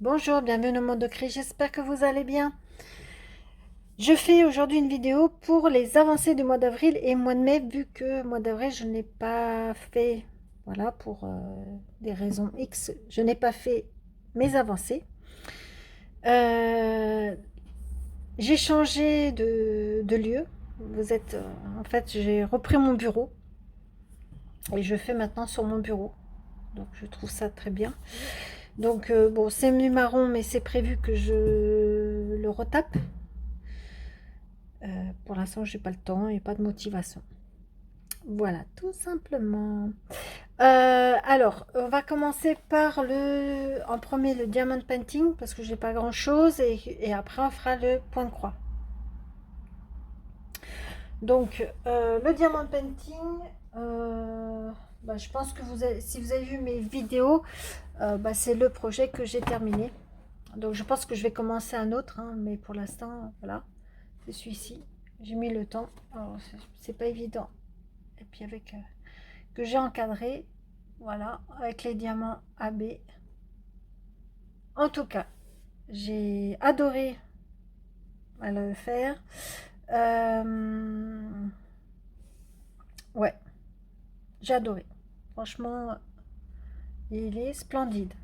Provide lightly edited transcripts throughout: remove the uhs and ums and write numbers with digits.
Bonjour, bienvenue dans Monde de Cri, j'espère que vous allez bien. Je fais aujourd'hui une vidéo pour les avancées du mois d'avril et mois de mai, vu que mois d'avril je n'ai pas fait, voilà, pour des raisons X, je n'ai pas fait mes avancées. Euh, j'ai changé de lieu, en fait j'ai repris mon bureau et je fais maintenant sur mon bureau, donc je trouve ça très bien. Donc bon, c'est nu marron, mais c'est prévu que je le retape. Pour l'instant, j'ai pas le temps et pas de motivation. Voilà, tout simplement. Alors, on va commencer par en premier le diamond painting parce que j'ai pas grand chose et après on fera le point de croix. Donc, le diamond painting, je pense que si vous avez vu mes vidéos, c'est le projet que j'ai terminé. Donc, je pense que je vais commencer un autre, hein, mais pour l'instant, voilà, c'est celui-ci. J'ai mis le temps. Alors, c'est pas évident. Et puis avec que j'ai encadré, voilà, avec les diamants AB. En tout cas, j'ai adoré le faire. Ouais, j'ai adoré. Franchement, il est splendide.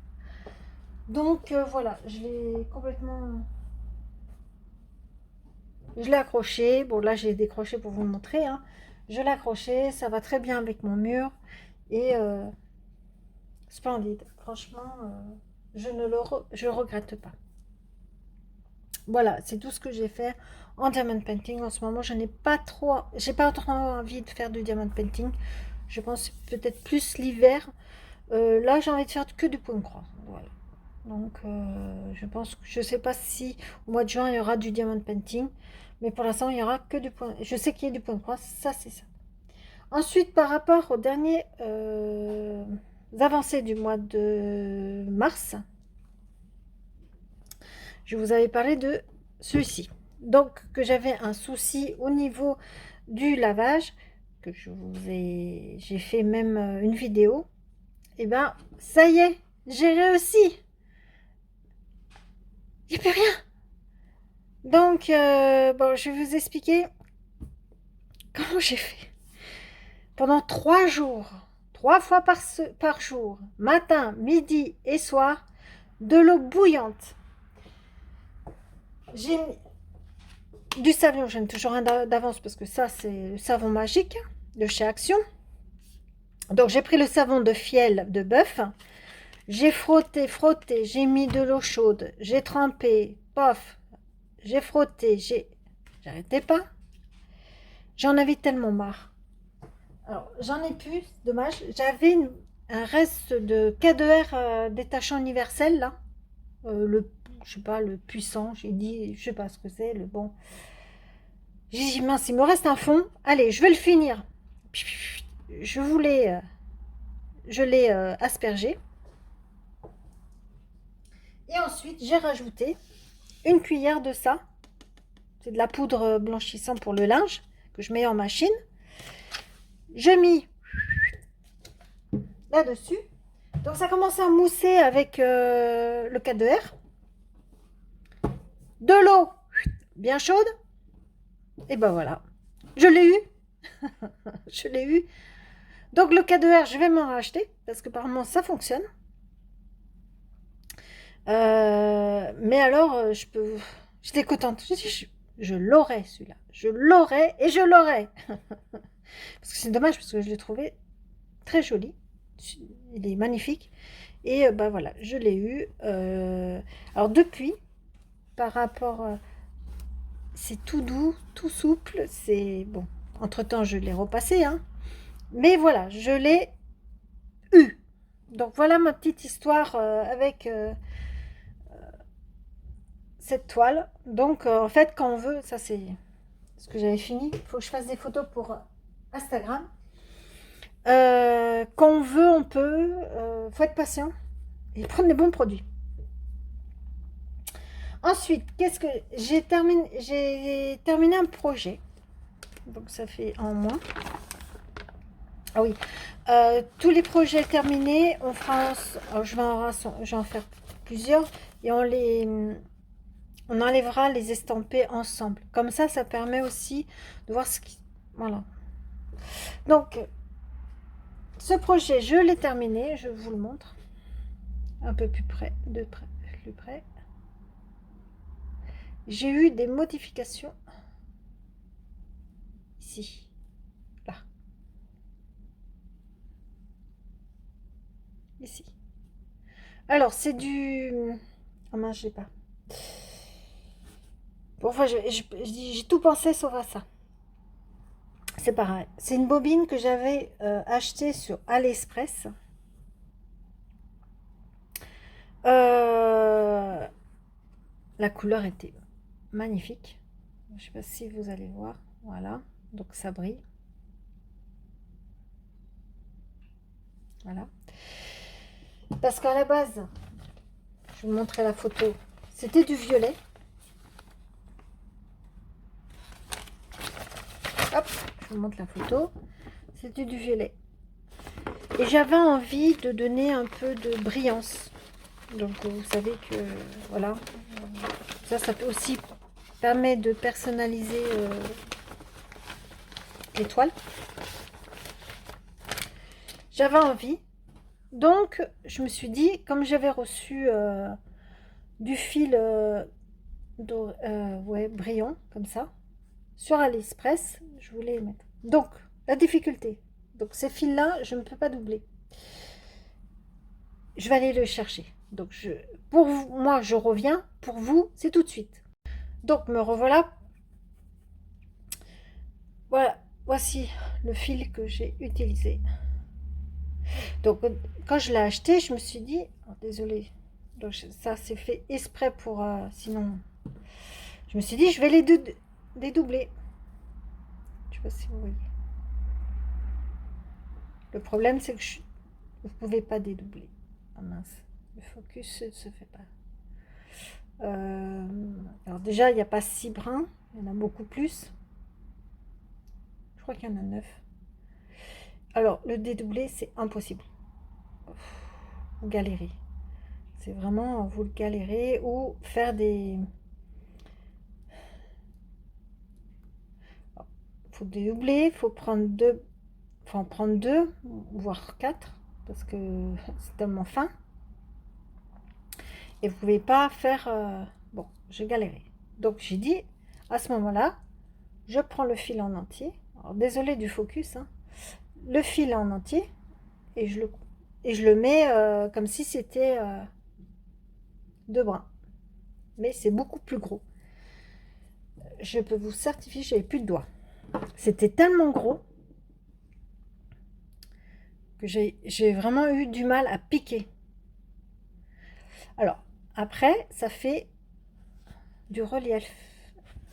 Donc voilà, je l'ai accroché. Bon, là j'ai décroché pour vous le montrer, hein. Je l'ai accroché, ça va très bien avec mon mur et splendide. Franchement, je regrette pas. Voilà, c'est tout ce que j'ai fait en diamond painting. En ce moment, j'ai pas trop envie de faire du diamond painting. Je pense peut-être plus l'hiver. Là, j'ai envie de faire que du point de croix. Voilà. Donc, je sais pas si au mois de juin il y aura du diamond painting, mais pour l'instant, il y aura que du point. Je sais qu'il y a du point de croix, ça c'est ça. Ensuite, par rapport aux derniers avancées du mois de mars, je vous avais parlé de celui-ci. Donc, que j'avais un souci au niveau du lavage, que j'ai fait même une vidéo. Et ben, ça y est, j'ai réussi. Il n'y a plus rien. Donc, bon, je vais vous expliquer comment j'ai fait. Pendant 3 jours, 3 fois par jour, matin, midi et soir, de l'eau bouillante. J'ai du savon, j'aime toujours un d'avance parce que ça, c'est le savon magique de chez Action. Donc, j'ai pris le savon de fiel de bœuf. J'ai frotté, frotté, j'ai mis de l'eau chaude, j'ai trempé, pof, j'ai frotté, j'arrêtais pas. J'en avais tellement marre. Alors, j'en ai plus, dommage. J'avais un reste de K2R détachant universel, là. Je sais pas, le puissant, j'ai dit, je sais pas ce que c'est, le bon. J'ai dit, mince, il me reste un fond. Allez, je vais le finir. Je voulais, je l'ai aspergé. Et ensuite, j'ai rajouté une cuillère de ça. C'est de la poudre blanchissante pour le linge que je mets en machine. Je mis là-dessus. Donc ça commence à mousser avec le K2R. De l'eau bien chaude. Et ben voilà. Je l'ai eu. Je l'ai eu. Donc le K2R, je vais m'en racheter parce que apparemment ça fonctionne. Mais alors, j'étais contente. Je l'aurais celui-là. Je l'aurais et je l'aurais. Parce que c'est dommage parce que je l'ai trouvé très joli. Il est magnifique. Et voilà, je l'ai eu. Alors depuis, par rapport, c'est tout doux, tout souple. C'est bon. Entre-temps, je l'ai repassé, hein. Mais voilà, je l'ai eu. Donc voilà ma petite histoire avec cette toile. Donc en fait, quand on veut, ça c'est ce que j'avais fini. Il faut que je fasse des photos pour Instagram. Quand on veut, on peut. Faut être patient et prendre des bons produits. Ensuite, qu'est-ce que j'ai terminé un projet. Donc ça fait un mois. Ah oui. Tous les projets terminés, on fera. Je vais en faire plusieurs. et on enlèvera les estampés ensemble. Comme ça permet aussi de voir ce qui... Voilà. Donc, ce projet, je l'ai terminé. Je vous le montre un peu plus près, plus près. J'ai eu des modifications ici, là, ici. Alors, c'est du... Oh mince, je l'ai pas. Bon, enfin, j'ai tout pensé sauf à ça. C'est pareil. C'est une bobine que j'avais achetée sur AliExpress. La couleur était magnifique. Je ne sais pas si vous allez voir. Voilà. Donc ça brille. Voilà. Parce qu'à la base, je vous montrer la photo, c'était du violet. Hop, je vous montre la photo. C'était du violet. Et j'avais envie de donner un peu de brillance. Donc vous savez que voilà, ça peut aussi permettre de personnaliser l'étoile. J'avais envie, donc je me suis dit, comme j'avais reçu du fil ouais, brillant comme ça sur AliExpress, je voulais les mettre. Donc la difficulté, donc ces fils là je ne peux pas doubler, je vais aller le chercher. Donc pour moi je reviens, pour vous c'est tout de suite. Donc me revoilà. Voilà, voici le fil que j'ai utilisé. Donc quand je l'ai acheté, je me suis dit, oh, désolé, donc ça c'est fait exprès pour sinon, je me suis dit je vais les dédoubler. Je sais pas si vous voyez. Le problème c'est que vous ne pouvez pas dédoubler. Ah mince, le focus ne se fait pas. Alors déjà il n'y a pas 6 brins, il y en a beaucoup plus. Je crois qu'il y en a 9. Alors le dédoubler c'est impossible. Vous galérez. C'est vraiment, vous le galérez, ou faire des... Il faut dédoubler, il faut prendre deux, faut en prendre 2, voire 4, parce que c'est tellement fin. Et vous pouvez pas faire... Bon, j'ai galéré. Donc j'ai dit, à ce moment-là, je prends le fil en entier. Alors, désolé du focus, hein. Le fil en entier, et je le mets comme si c'était 2 brins. Mais c'est beaucoup plus gros. Je peux vous certifier, j'avais plus de doigts. C'était tellement gros que j'ai vraiment eu du mal à piquer. Alors, après, ça fait du relief.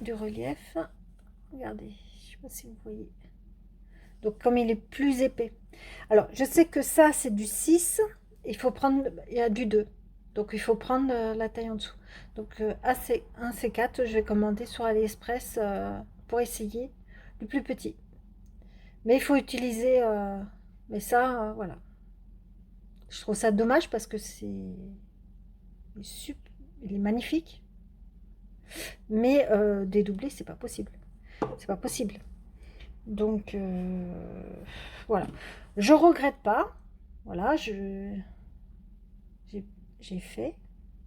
Du relief. Regardez, je ne sais pas si vous voyez. Donc, comme il est plus épais. Alors, je sais que ça, c'est du 6. Il faut prendre, il y a du 2. Donc, il faut prendre la taille en dessous. Donc, un C4, je vais commander sur AliExpress pour essayer du plus petit. Mais il faut utiliser... mais ça, voilà. Je trouve ça dommage parce que il est magnifique. Mais dédoubler, c'est pas possible. C'est pas possible. Donc, voilà. Je regrette pas. Voilà, j'ai fait.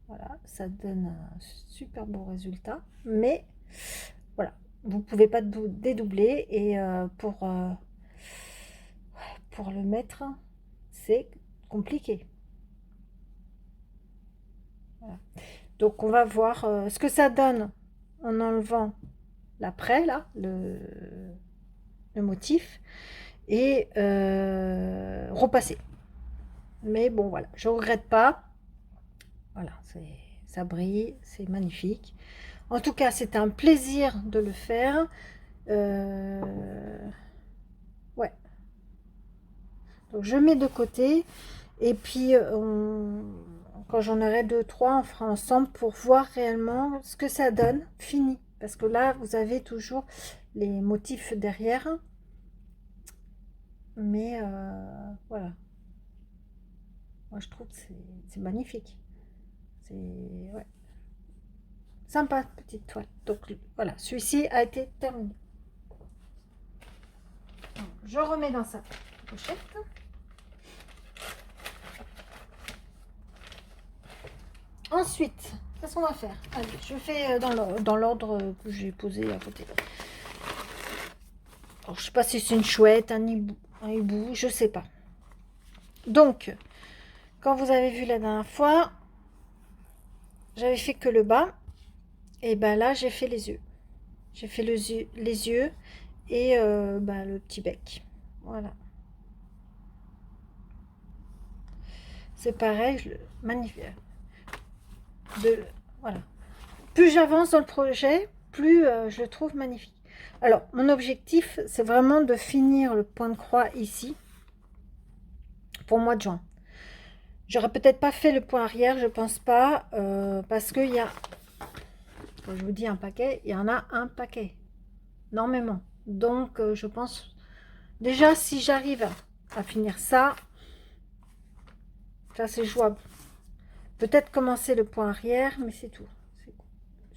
Voilà, ça donne un super beau résultat. Mais, voilà, vous pouvez pas dédoubler. Et pour le mettre, c'est compliqué. Voilà. Donc, on va voir ce que ça donne en enlevant l'après, là, le motif, et repasser. Mais bon, voilà, je regrette pas. Voilà, ça brille, c'est magnifique. En tout cas, c'est un plaisir de le faire. Ouais. Donc, je mets de côté. Et puis, quand j'en aurai 2-3, on fera ensemble pour voir réellement ce que ça donne, fini. Parce que là, vous avez toujours les motifs derrière. Mais voilà. Moi, je trouve que c'est magnifique. C'est ouais. Sympa, petite toile. Donc voilà, celui-ci a été terminé. Donc, je remets dans sa pochette. Ensuite, qu'est-ce qu'on va faire? Allez, je fais dans l'ordre que j'ai posé à côté. Alors, je sais pas si c'est une chouette, un hibou, je sais pas. Donc, quand vous avez vu la dernière fois, j'avais fait que le bas. Et ben là, j'ai fait les yeux. J'ai fait les yeux et ben, le petit bec. Voilà. C'est pareil, magnifique. Voilà. Plus j'avance dans le projet, plus je le trouve magnifique. Alors, mon objectif, c'est vraiment de finir le point de croix ici pour le mois de juin. J'aurais peut-être pas fait le point arrière, je pense pas, parce qu'il y a, quand je vous dis un paquet, il y en a un paquet, énormément. Donc, je pense, déjà, si j'arrive à finir ça, ça c'est jouable. Peut-être commencer le point arrière, mais c'est tout. Je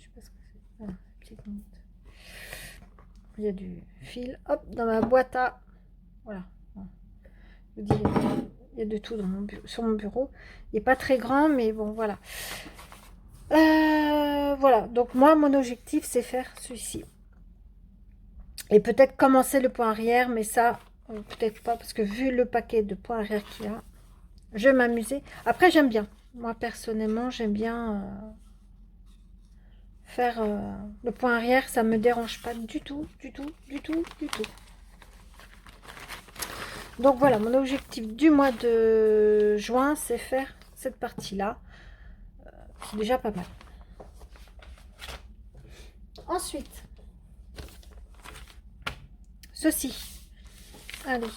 sais pas ce que c'est. Voilà, petite minute. Il y a du fil. Hop, dans ma boîte à... Voilà. Je vous dis, il y a de tout dans sur mon bureau. Il n'est pas très grand, mais bon, voilà. Voilà. Donc, moi, mon objectif, c'est faire celui-ci. Et peut-être commencer le point arrière, mais ça, peut-être pas, parce que vu le paquet de points arrière qu'il y a, je vais m'amuser. Après, j'aime bien. Moi, personnellement, j'aime bien faire le point arrière. Ça me dérange pas du tout, du tout, du tout, du tout. Donc voilà, mon objectif du mois de juin, c'est faire cette partie-là. C'est déjà pas mal. Ensuite, ceci. Allez.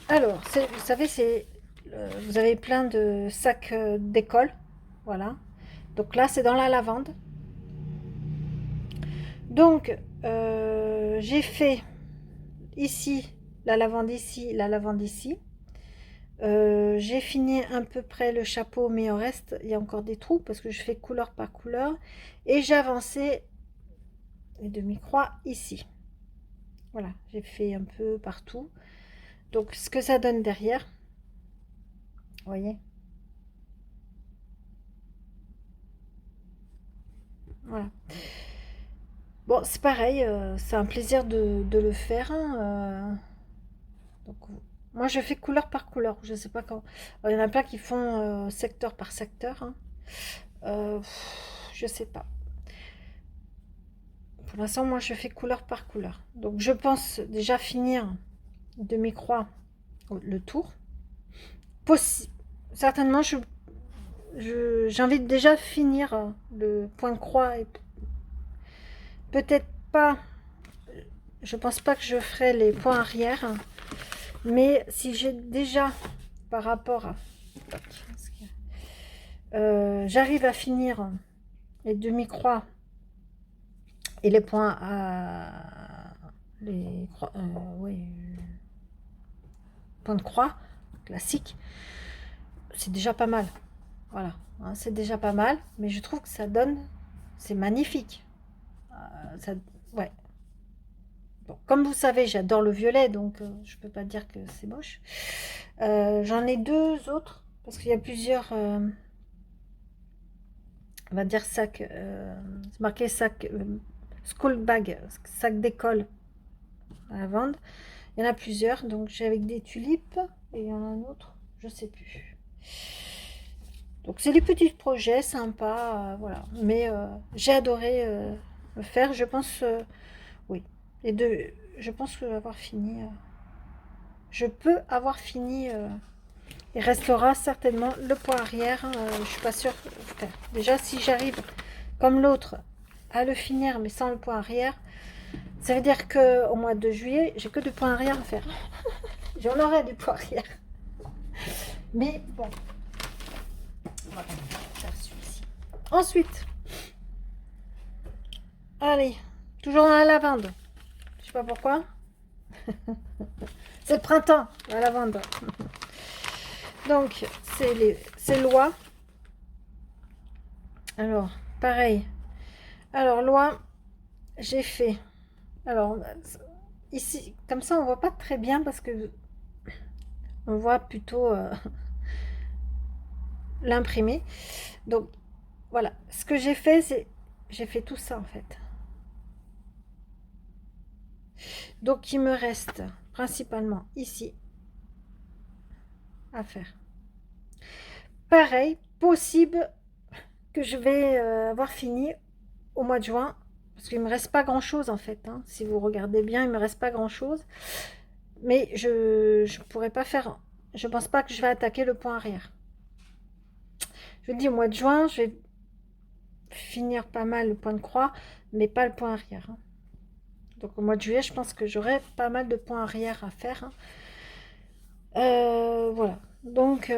Alors, vous savez, vous avez plein de sacs d'école. Voilà. Donc là, c'est dans la lavande. Donc, j'ai fait ici, la lavande ici, la lavande ici. J'ai fini à peu près le chapeau, mais au reste, il y a encore des trous parce que je fais couleur par couleur. Et j'ai avancé les demi-croix ici. Voilà, j'ai fait un peu partout. Donc, ce que ça donne derrière, vous voyez. Voilà. Bon, c'est pareil, c'est un plaisir de le faire. Hein, donc, moi, je fais couleur par couleur. Je sais pas quand. Il y en a plein qui font secteur par secteur. Hein. Je sais pas. Pour l'instant, moi, je fais couleur par couleur. Donc, je pense déjà finir demi-croix le tour. Certainement, j'ai envie de déjà finir le point de croix. Et peut-être pas, je pense pas que je ferai les points arrière. Mais si j'ai déjà, par rapport à... j'arrive à finir les demi-croix et les points à... les points de croix classiques, c'est déjà pas mal. Voilà, hein, c'est déjà pas mal, mais je trouve que ça donne, c'est magnifique. Ça, ouais. Bon, comme vous savez, j'adore le violet, donc je peux pas dire que c'est moche. J'en ai deux autres, parce qu'il y a plusieurs, on va dire sacs, c'est marqué sac, school bag, sac d'école à vendre. Il y en a plusieurs, donc j'ai avec des tulipes, et il y en a un autre, je sais plus. Donc c'est des petits projets sympas, voilà. Mais j'ai adoré le faire. Je pense, oui. Les deux, je pense que avoir fini. Je peux avoir fini. Il restera certainement le point arrière. Je suis pas sûre. Enfin, déjà, si j'arrive comme l'autre à le finir, mais sans le point arrière, ça veut dire que au mois de juillet, j'ai que du point arrière à faire. J'en aurai du point arrière. Mais bon. Voilà. Ensuite, allez, toujours dans la lavande. Je sais pas pourquoi. C'est le printemps, la lavande. Donc, c'est loi. Alors, pareil. Alors, loi, j'ai fait. Alors, ici, comme ça, on voit pas très bien parce que on voit plutôt l'imprimé. Donc, voilà. Ce que j'ai fait, c'est... J'ai fait tout ça, en fait. Donc, il me reste principalement ici à faire. Pareil, possible que je vais avoir fini au mois de juin. Parce qu'il ne me reste pas grand-chose, en fait. Hein. Si vous regardez bien, il ne me reste pas grand-chose. Mais je ne pourrais pas faire... Je pense pas que je vais attaquer le point arrière. Je vous dis, au mois de juin, je vais finir pas mal le point de croix, mais pas le point arrière. Hein. Donc au mois de juillet, je pense que j'aurai pas mal de points arrière à faire. Hein. Voilà. Donc,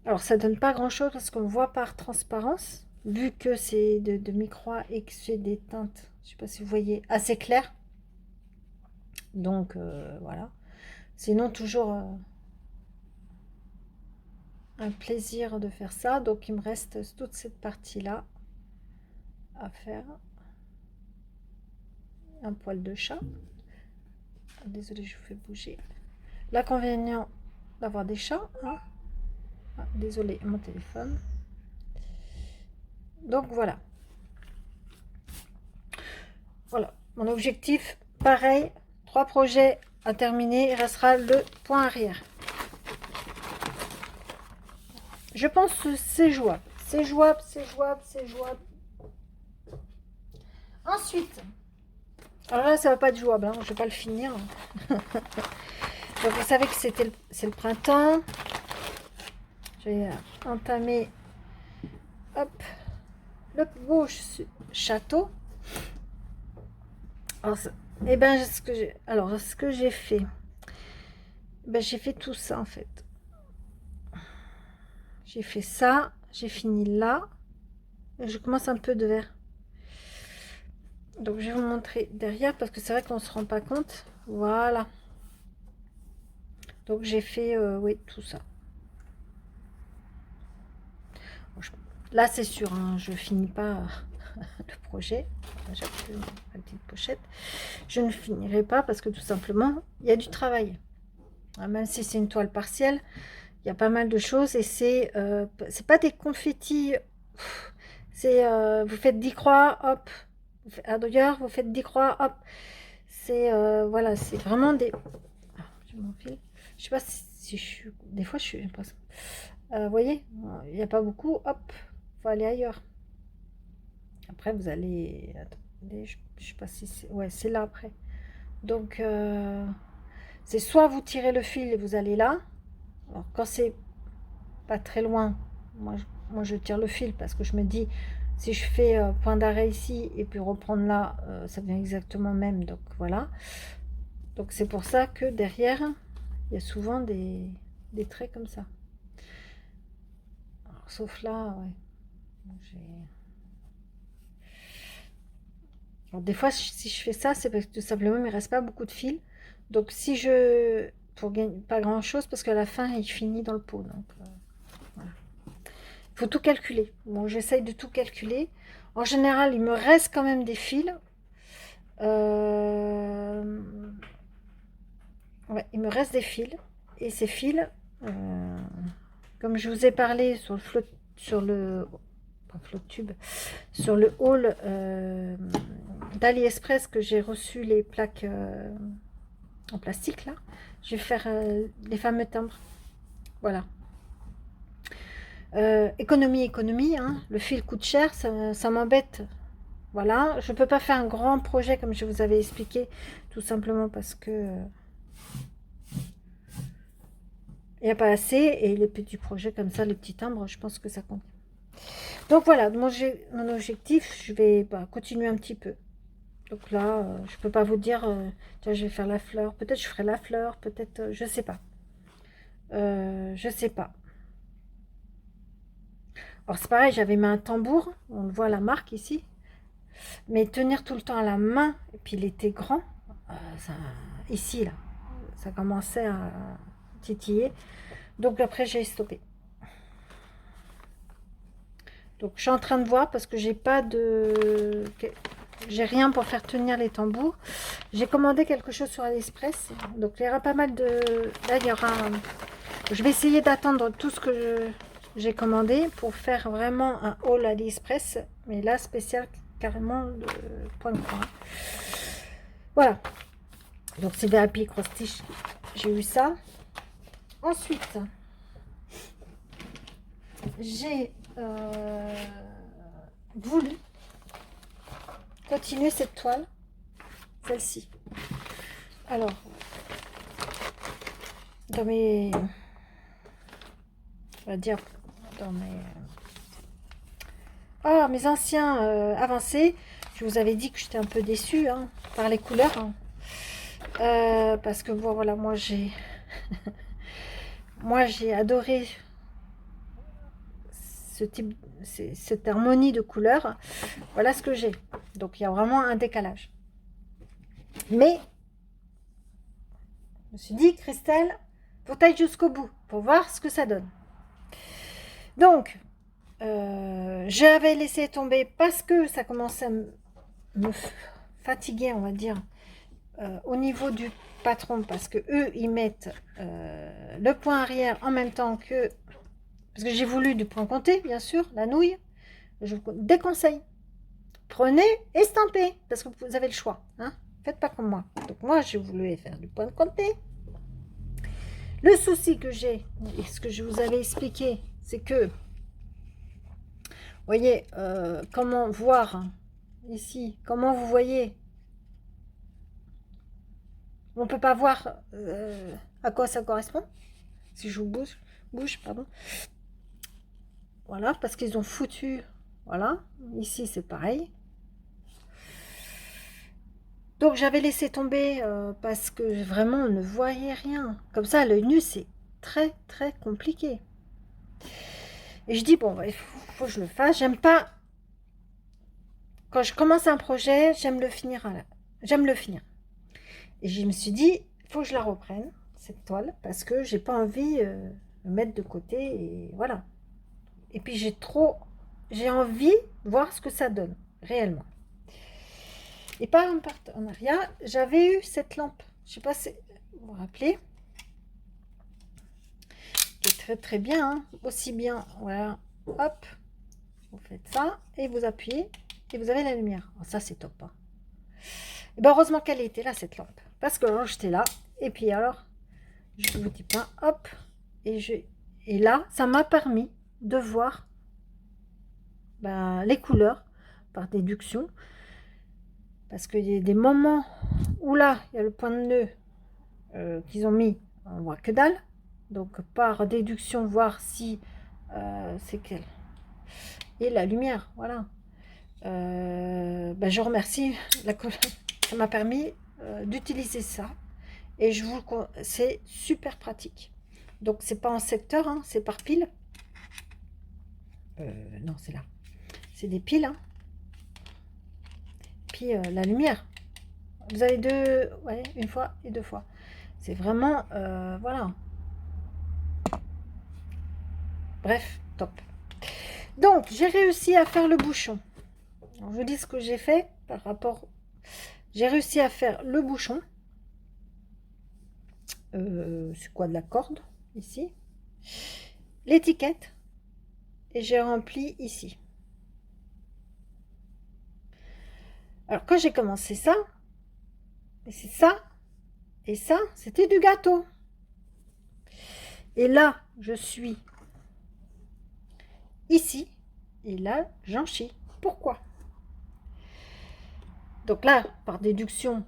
alors ça donne pas grand-chose parce qu'on voit par transparence, vu que c'est de mi-croix et que c'est des teintes, je sais pas si vous voyez, assez claires. Donc voilà. Sinon, toujours un plaisir de faire ça. Donc il me reste toute cette partie-là à faire. Un poil de chat. Désolée, je vous fais bouger. L'inconvénient d'avoir des chats. Hein. Ah, désolée, mon téléphone. Donc voilà. Voilà. Mon objectif, pareil. 3 projets à terminer. Il restera le point arrière. Je pense que c'est jouable. C'est jouable, c'est jouable, c'est jouable. Ensuite, alors là, ça va pas être jouable. Hein. Je vais pas le finir. Donc vous savez que c'est le printemps. J'ai entamé hop, le beau château. Alors, et ben ce que j'ai fait, ben, j'ai fait tout ça en fait. J'ai fait ça, j'ai fini là, et je commence un peu de vert. Donc je vais vous montrer derrière parce que c'est vrai qu'on se rend pas compte. Voilà. Donc j'ai fait oui tout ça. Là c'est sûr, hein, je finis pas le projet. J'ai la petite pochette. Je ne finirai pas parce que tout simplement il y a du travail. Même si c'est une toile partielle, il y a pas mal de choses et c'est pas des confettis. C'est vous faites 10 croix, hop. D'ailleurs, vous faites 10 croix, hop. C'est voilà, c'est vraiment des. Ah, je m'enfile. Je sais pas si je suis. Des fois, je suis. Vous voyez, il n'y a pas beaucoup, hop. Faut aller ailleurs. Après, vous allez. Attendez, je sais pas si c'est. Ouais, c'est là après. Donc, c'est soit vous tirez le fil et vous allez là. Alors, quand c'est pas très loin, moi je tire le fil parce que je me dis, si je fais point d'arrêt ici et puis reprendre là, ça devient exactement même. Donc voilà. Donc c'est pour ça que derrière, il y a souvent des traits comme ça. Alors, sauf là, ouais. Alors, des fois, si je fais ça, c'est parce que tout simplement, il ne me reste pas beaucoup de fil. Donc si je... Pour gagner pas grand chose, parce qu'à la fin, il finit dans le pot. Donc voilà. Il faut tout calculer. Bon, j'essaye de tout calculer. En général, il me reste quand même des fils. Ouais, il me reste des fils. Et ces fils, comme je vous ai parlé sur le pas flotte-tube, sur le haul d'AliExpress que j'ai reçu les plaques en plastique là, je vais faire les fameux timbres. Voilà. Économie, hein. Le fil coûte cher, ça m'embête. Voilà, je ne peux pas faire un grand projet comme je vous avais expliqué, tout simplement parce que il n'y a pas assez, et les petits projets comme ça, les petits timbres, je pense que ça compte. Donc voilà, mon objectif, je vais continuer un petit peu. Donc là, je ne peux pas vous dire, tiens, je vais faire la fleur, peut-être je ferai la fleur, peut-être, je ne sais pas. Je ne sais pas. Alors c'est pareil, j'avais mis un tambour, on le voit la marque ici, mais tenir tout le temps à la main, et puis il était grand, ça, ici là, ça commençait à titiller. Donc après j'ai stoppé. Donc je suis en train de voir parce que j'ai rien pour faire tenir les tambours. J'ai commandé quelque chose sur AliExpress. Donc il y aura pas mal de... Là il y aura... Je vais essayer d'attendre tout ce que j'ai commandé pour faire vraiment un haul AliExpress. Mais là spécial carrément de point de croix. Voilà. Donc c'est des Happy Cross Stitch. J'ai eu ça. Ensuite, j'ai voulu continuer cette toile, celle-ci. Alors, dans mes, on va dire, dans mes anciens avancés, je vous avais dit que j'étais un peu déçue hein, par les couleurs, hein. Parce que bon, voilà, moi j'ai adoré cette harmonie de couleurs. Voilà ce que j'ai. Donc il y a vraiment un décalage. Mais je me suis dit, Christelle, faut aller jusqu'au bout pour voir ce que ça donne. Donc j'avais laissé tomber parce que ça commençait à me fatiguer, on va dire, au niveau du patron, parce que eux ils mettent le point arrière en même temps que, parce que j'ai voulu du point compté, bien sûr, la nouille. Je vous déconseille, prenez estampé parce que vous avez le choix, hein. Faites pas comme moi. Donc moi j'ai voulu faire du point de compté. Le souci que j'ai, et ce que je vous avais expliqué, c'est que, voyez, comment voir ici, comment vous voyez, on peut pas voir à quoi ça correspond. Si je vous bouge, pardon. Voilà, parce qu'ils ont foutu, voilà, ici c'est pareil. Donc j'avais laissé tomber parce que vraiment on ne voyait rien. Comme ça, à l'œil nu, c'est très très compliqué. Et je dis, bon, il faut que je le fasse. J'aime pas, quand je commence un projet, j'aime le finir. J'aime le finir. Et je me suis dit, il faut que je la reprenne, cette toile, parce que j'ai pas envie de me mettre de côté. Et voilà. Et puis j'ai envie de voir ce que ça donne, réellement. Et par un partenariat, j'avais eu cette lampe. Je sais pas si vous vous rappelez. Qui est très très bien. Hein. Aussi bien, voilà. Hop. Vous faites ça et vous appuyez et vous avez la lumière. Oh, ça, c'est top. Hein. Et ben, heureusement qu'elle était là, cette lampe. Parce que alors, j'étais là. Et puis alors, je vous dis pas, hop. Et là, ça m'a permis de voir les couleurs par déduction. Parce qu'il y a des moments où là, il y a le point de nœud qu'ils ont mis, on voit que dalle. Donc par déduction, voir si c'est quelle. Et la lumière, voilà. Je remercie la couleur. Ça m'a permis d'utiliser ça. Et c'est super pratique. Donc c'est pas en secteur, hein, c'est par pile. Non, c'est là. C'est des piles. Hein. Puis la lumière. Vous avez une fois et deux fois. C'est vraiment, voilà. Bref, top. Donc, j'ai réussi à faire le bouchon. Alors, je vous dis ce que j'ai fait par rapport... J'ai réussi à faire le bouchon. C'est quoi, de la corde, ici. L'étiquette. Et j'ai rempli ici. Alors, quand j'ai commencé ça, c'est ça, et ça, c'était du gâteau. Et là, je suis ici, et là, j'en chie. Pourquoi? Donc là, par déduction,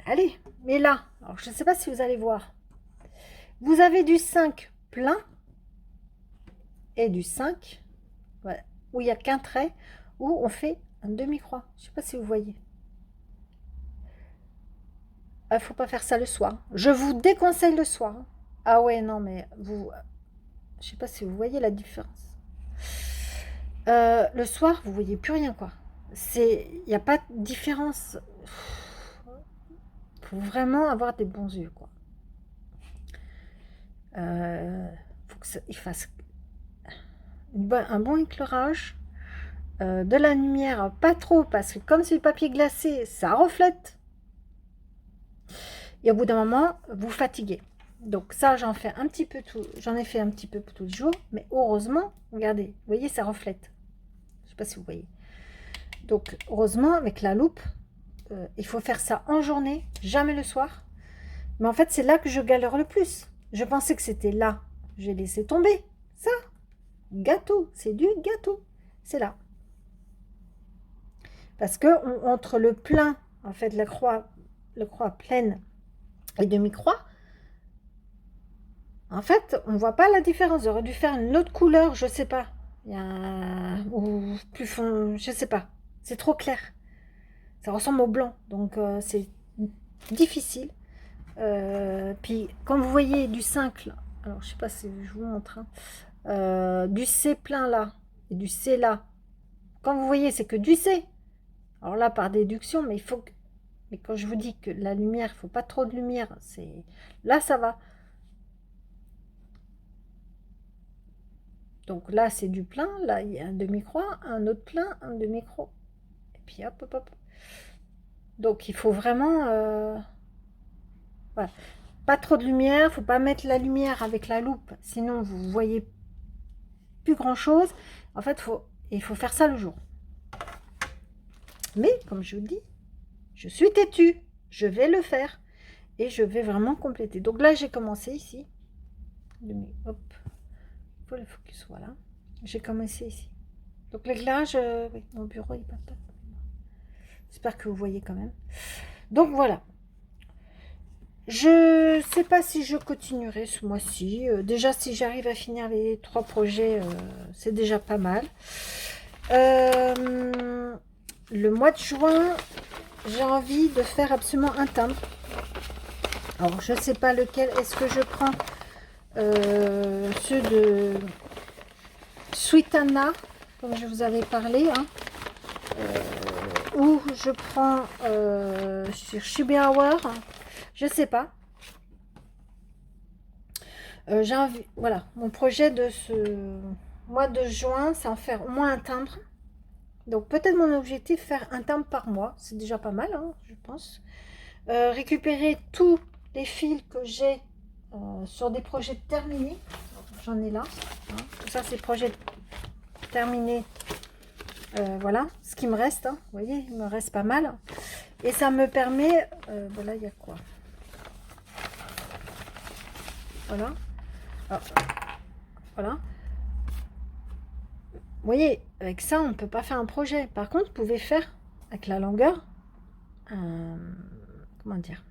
allez, mais là, alors je ne sais pas si vous allez voir, vous avez du 5 plein et du 5, voilà, où il n'y a qu'un trait, où on fait un demi-croix. Je ne sais pas si vous voyez. Il ne faut pas faire ça le soir. Je vous déconseille le soir. Ah ouais, non, mais vous... Je ne sais pas si vous voyez la différence. Le soir, vous ne voyez plus rien, quoi. Il n'y a pas de différence. Il faut vraiment avoir des bons yeux, quoi. Faut il fasse un bon éclairage, de la lumière, pas trop, parce que comme c'est du papier glacé, ça reflète. Et au bout d'un moment, vous fatiguez. Donc ça, j'en ai fait un petit peu tous les jours, mais heureusement, regardez, vous voyez, ça reflète. Je ne sais pas si vous voyez. Donc heureusement, avec la loupe, il faut faire ça en journée, jamais le soir. Mais en fait, c'est là que je galère le plus. Je pensais que c'était là. J'ai laissé tomber. Ça, gâteau, c'est du gâteau. C'est là. Parce que entre le plein, en fait, la croix pleine et demi-croix, en fait, on voit pas la différence. J'aurais dû faire une autre couleur, je sais pas. Il y a ou plus fond, je sais pas. C'est trop clair. Ça ressemble au blanc, donc c'est difficile. Puis, quand vous voyez du 5, là, alors je sais pas si je vous montre, hein, du C plein là et du C là. Quand vous voyez, c'est que du C. Alors là, par déduction, mais il faut que... Mais quand je vous dis que la lumière, il faut pas trop de lumière, c'est là, ça va. Donc là, c'est du plein. Là, il y a un demi-croix, un autre plein, un demi-croix. Et puis hop, hop, hop. Donc il faut vraiment... voilà. Pas trop de lumière. Faut pas mettre la lumière avec la loupe. Sinon, vous voyez plus grand-chose. En fait, il faut faire ça le jour. Mais, comme je vous dis, je suis têtue. Je vais le faire. Et je vais vraiment compléter. Donc là, j'ai commencé ici. Hop. Il faut le focus, voilà. J'ai commencé ici. Donc l'éclairage, oui, mon bureau, il n'est pas top. J'espère que vous voyez quand même. Donc voilà. Je sais pas si je continuerai ce mois-ci. Déjà, si j'arrive à finir les 3 projets, c'est déjà pas mal. Le mois de juin, j'ai envie de faire absolument un timbre. Alors, je sais pas lequel. Est-ce que je prends ceux de Sweet Anna, comme je vous avais parlé, hein, ou je prends sur Shiba Hour, je sais pas. J'ai envie, voilà, mon projet de ce mois de juin, c'est en faire au moins un timbre. Donc peut-être mon objectif, faire un timbre par mois, c'est déjà pas mal, hein, je pense. Récupérer tous les fils que j'ai sur des projets terminés. J'en ai là. Hein. Tout ça, c'est projets terminés. Voilà, ce qui me reste. Hein. Vous voyez, il me reste pas mal. Et ça me permet... voilà, il y a quoi? Voilà. Alors, voilà. Vous voyez, avec ça, on ne peut pas faire un projet. Par contre, vous pouvez faire, avec la longueur, comment dire,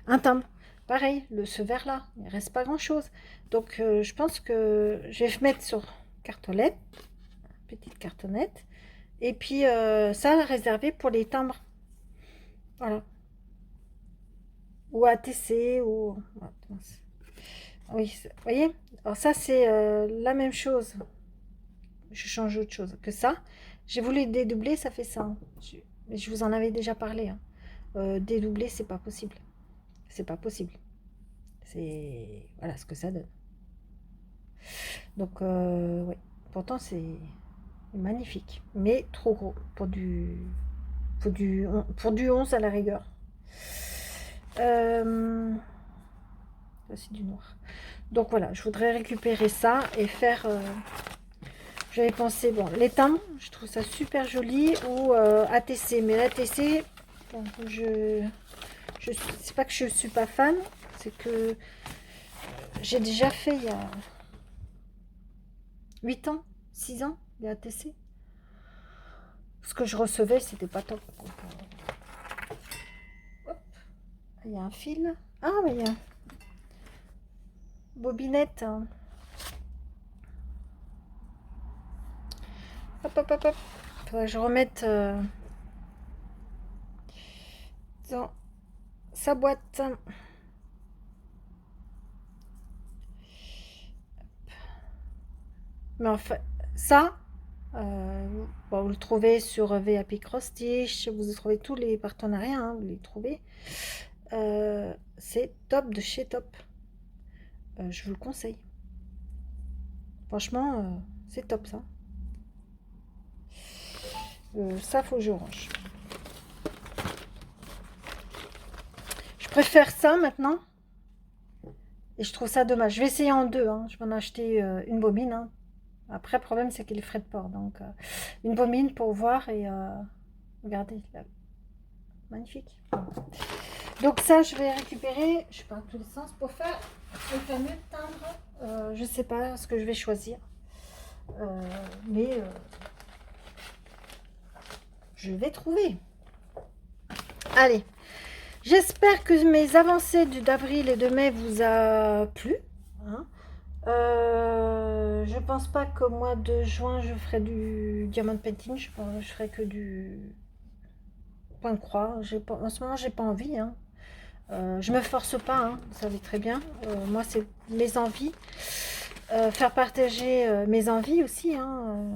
un timbre. Pareil, ce verre-là, il ne reste pas grand-chose. Donc, je pense que je vais mettre sur cartonnette, petite cartonnette. Et puis, ça, réservé pour les timbres. Voilà. Ou ATC, ou... Oui, vous voyez. Alors ça, c'est la même chose. Je change autre chose que ça. J'ai voulu dédoubler, ça fait ça. Hein. Mais je vous en avais déjà parlé. Hein. Dédoubler, c'est pas possible. C'est pas possible. C'est... Voilà ce que ça donne. Donc, oui. Pourtant, c'est magnifique. Mais trop gros pour du... Pour du 11 à la rigueur. C'est du noir. Donc voilà, je voudrais récupérer ça et faire... j'avais pensé, bon, les timbres, je trouve ça super joli, ou ATC. Mais l'ATC, bon, c'est pas que je suis pas fan, c'est que j'ai déjà fait il y a 8 ans, 6 ans, les ATC. Ce que je recevais, c'était pas top. Hop, il y a un fil. Ah, mais il y a bobinette. Hein. Hop, hop, hop, hop. Faudrait que je remette dans sa boîte. Mais en fait, ça, bon, vous le trouvez sur VAP Cross Stitch, vous trouvez tous les partenariats, hein, vous les trouvez. C'est top de chez top. Je vous le conseille. Franchement, c'est top ça. Ça, faut que je range. Je préfère ça maintenant. Et je trouve ça dommage. Je vais essayer en deux. Hein. Je vais en acheter une bobine. Hein. Après, le problème, c'est qu'il est frais de port. Donc, une bobine pour voir. Et regardez, là. Magnifique. Donc ça, je vais récupérer, je sais pas, dans tous les sens, pour faire le fameux timbre. Je sais pas ce que je vais choisir. Mais je vais trouver. Allez. J'espère que mes avancées d'avril et de mai vous a plu. Hein. Je pense pas qu'au mois de juin je ferai du diamond painting. Je ferai que du point de croix. En ce moment j'ai pas envie. Hein. Je me force pas. Hein, vous savez très bien. Moi c'est mes envies. Faire partager mes envies aussi. Hein,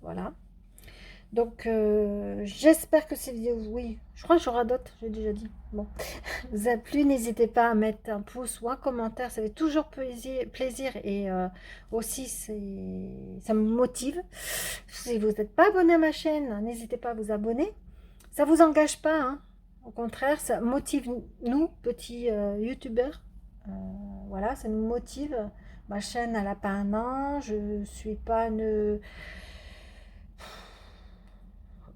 voilà. Donc, j'espère que cette vidéo, oui, je crois que j'aurai d'autres, j'ai déjà dit. Bon, vous a plu, n'hésitez pas à mettre un pouce ou un commentaire, ça fait toujours plaisir et aussi, ça me motive. Si vous n'êtes pas abonné à ma chaîne, n'hésitez pas à vous abonner. Ça vous engage pas, hein. Au contraire, ça motive nous, petits youtubeurs. Voilà, ça nous motive. Ma chaîne, elle n'a pas un an, je suis pas une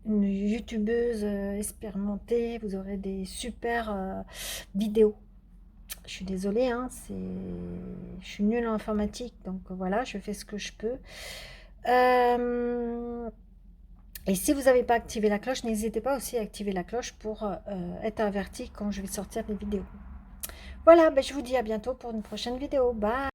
youtubeuse expérimentée, vous aurez des super vidéos. Je suis désolée, hein, je suis nulle en informatique, donc voilà, je fais ce que je peux. Et si vous n'avez pas activé la cloche, n'hésitez pas aussi à activer la cloche pour être averti quand je vais sortir des vidéos. Voilà, ben je vous dis à bientôt pour une prochaine vidéo. Bye!